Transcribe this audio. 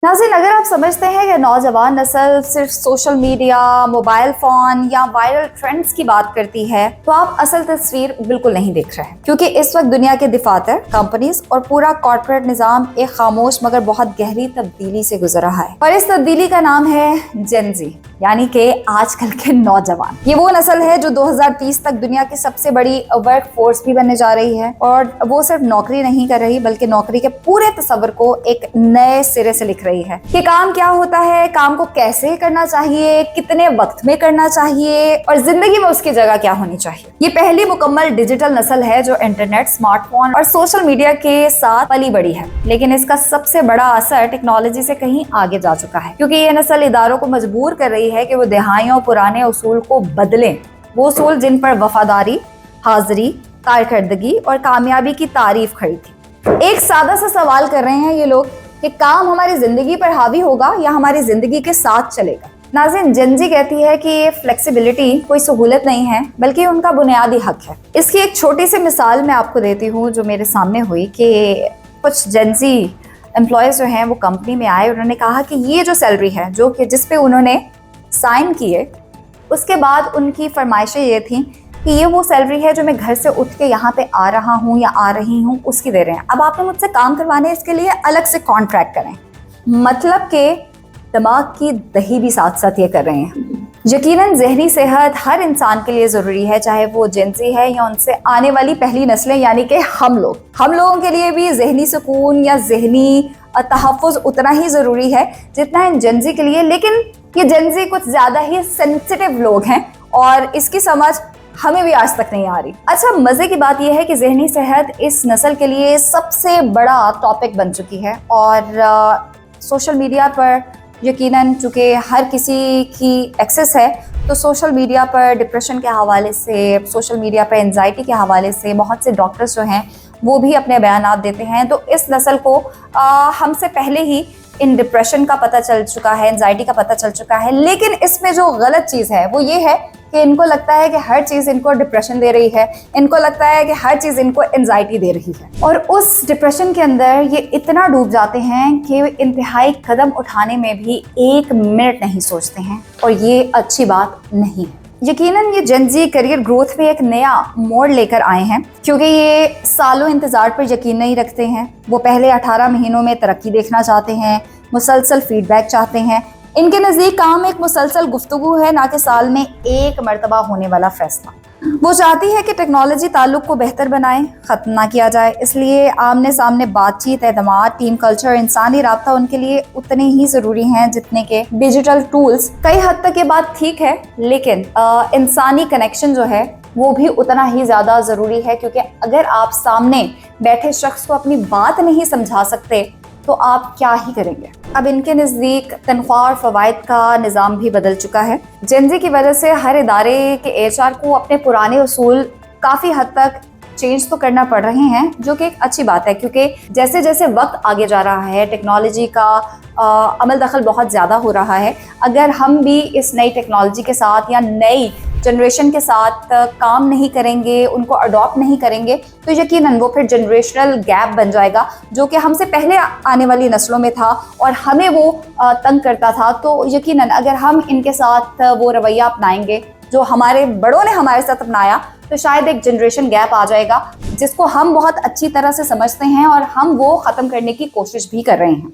नाज़रीन, अगर आप समझते हैं कि नौजवान नस्ल सिर्फ सोशल मीडिया, मोबाइल फ़ोन या वायरल ट्रेंड्स की बात करती है, तो आप असल तस्वीर बिल्कुल नहीं देख रहे हैं। क्योंकि इस वक्त दुनिया के दफातर, कंपनीज और पूरा कॉर्पोरेट निज़ाम एक खामोश मगर बहुत गहरी तब्दीली से गुजर रहा है, और इस तब्दीली का नाम है जेन ज़ी, यानी कि आजकल के नौजवान। ये वो नस्ल है जो 2030 तक दुनिया की सबसे बड़ी वर्क फोर्स भी बनने जा रही है, और वो सिर्फ नौकरी नहीं कर रही बल्कि नौकरी के पूरे तस्वर को एक नए सिरे से लिख रही है कि काम क्या होता है, काम को कैसे करना चाहिए, कितने वक्त में करना चाहिए और जिंदगी में उसकी जगह क्या होनी चाहिए। ये पहली मुकम्मल डिजिटल नस्ल है जो इंटरनेट, स्मार्टफोन और सोशल मीडिया के साथ पली बड़ी है, लेकिन इसका सबसे बड़ा असर टेक्नोलॉजी से कहीं आगे जा चुका है, क्योंकि ये नस्ल इदारों को मजबूर कर रही है कि वो दहाइयों पुराने उसूल को बदलें, वो उसूल जिन पर वफादारी, हाजिरी, कारकर्दगी और कामयाबी की तारीफ खड़ी थी। एक सादा सा सवाल कर रहे हैं ये लोग कि काम हमारी जिंदगी पर हावी होगा या हमारी जिंदगी के साथ चलेगा। नाज़रीन, जेन ज़ी कहती है कि ये फ्लेक्सिबिलिटी कोई सहूलत नहीं है बल्कि उनका बुनियादी हक है। इसकी एक छोटी सी मिसाल मैं आपको देती हूँ जो मेरे सामने हुई कि कुछ जेन ज़ी एम्प्लॉयज जो हैं वो कंपनी में आए, उन्होंने कहा कि ये जो सैलरी है जो कि जिस पे उन्होंने साइन किए, उसके बाद उनकी फरमाइशें ये थी कि ये वो सैलरी है जो मैं घर से उठ के यहाँ पे आ रहा हूँ या आ रही हूँ उसकी दे रहे हैं। अब आपने मुझसे काम करवाने इसके लिए अलग से कॉन्ट्रैक्ट करें, मतलब के दिमाग की दही भी साथ साथ ये कर रहे हैं। यकीनन जहनी सेहत हर इंसान के लिए ज़रूरी है, चाहे वो जेन ज़ी है या उनसे आने वाली पहली नस्लें यानी कि हम लोगों के लिए भी जहनी सुकून या जहनी तहफ़्फ़ुज़ उतना ही ज़रूरी है जितना इन जेन ज़ी के लिए। लेकिन ये जेन ज़ी कुछ ज़्यादा ही सेंसिटिव लोग हैं और इसकी समझ हमें भी आज तक नहीं आ रही। अच्छा, मज़े की बात यह है कि जहनी सेहत इस नस्ल के लिए सबसे बड़ा टॉपिक बन चुकी है, और सोशल मीडिया पर यकीनन चूँकि हर किसी की एक्सेस है, तो सोशल मीडिया पर डिप्रेशन के हवाले से, सोशल मीडिया पर एंजाइटी के हवाले से बहुत से डॉक्टर्स जो हैं वो भी अपने बयानात देते हैं। तो इस नस्ल को हमसे पहले ही इन डिप्रेशन का पता चल चुका है, एंजाइटी का पता चल चुका है। लेकिन इसमें जो गलत चीज़ है वो ये है कि इनको लगता है कि हर चीज़ इनको डिप्रेशन दे रही है, इनको लगता है कि हर चीज़ इनको एंजाइटी दे रही है, और उस डिप्रेशन के अंदर ये इतना डूब जाते हैं कि इंतहाई कदम उठाने में भी एक मिनट नहीं सोचते हैं, और ये अच्छी बात नहीं है। यकीनन ये जेन ज़ी करियर ग्रोथ में एक नया मोड़ लेकर आए हैं, क्योंकि ये सालों इंतज़ार पर यकीन नहीं रखते हैं। वो पहले 18 महीनों में तरक्की देखना चाहते हैं, मुसलसल फीडबैक चाहते हैं। इनके नज़दीक काम एक मुसलसल गुफ्तगू है, ना कि साल में एक मरतबा होने वाला फैसला। वो चाहती है कि टेक्नोलॉजी ताल्लुक को बेहतर बनाए, ख़त्म ना किया जाए। इसलिए आमने सामने बातचीत, एतमाद, टीम कल्चर, इंसानी राब्ता उनके लिए उतने ही ज़रूरी हैं जितने के डिजिटल टूल्स। कई हद तक ये बात ठीक है, लेकिन इंसानी कनेक्शन जो है वो भी उतना ही ज़्यादा ज़रूरी है, क्योंकि अगर आप सामने बैठे शख्स को अपनी बात नहीं समझा सकते तो आप क्या ही करेंगे। अब इनके नज़दीक तनख्वाह और फ़वाइद का निज़ाम भी बदल चुका है। जेन ज़ी की वजह से हर इदारे के एचआर को अपने पुराने उसूल काफ़ी हद तक चेंज तो करना पड़ रहे हैं, जो कि एक अच्छी बात है, क्योंकि जैसे जैसे वक्त आगे जा रहा है टेक्नोलॉजी का अमल दखल बहुत ज़्यादा हो रहा है। अगर हम भी इस नई टेक्नोलॉजी के साथ या नई जनरेशन के साथ काम नहीं करेंगे, उनको अडॉप्ट नहीं करेंगे, तो यकीनन वो फिर जनरेशनल गैप बन जाएगा जो कि हमसे पहले आने वाली नस्लों में था और हमें वो तंग करता था। तो यकीनन अगर हम इनके साथ वो रवैया अपनाएंगे जो हमारे बड़ों ने हमारे साथ अपनाया, तो शायद एक जनरेशन गैप आ जाएगा जिसको हम बहुत अच्छी तरह से समझते हैं और हम वो ख़त्म करने की कोशिश भी कर रहे हैं।